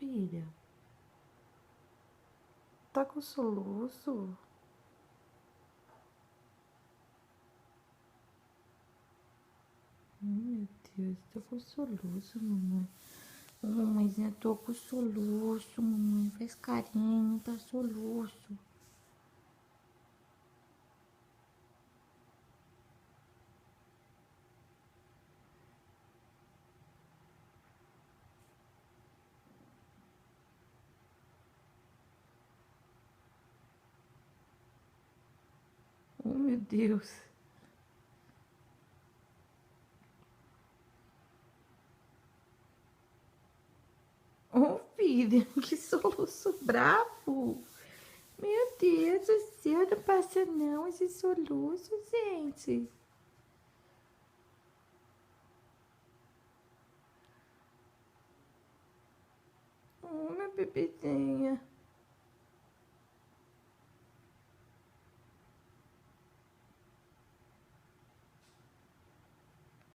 filha? Tá com soluço? Meu Deus, tô com soluço, mamãe. Ô, mamãezinha, tô com soluço, mamãe. Faz carinho, tá soluço. Oh, meu Deus. Oh, filha, que soluço bravo. Meu Deus do céu, não passa não esse soluço, gente. Oh, minha bebezinha.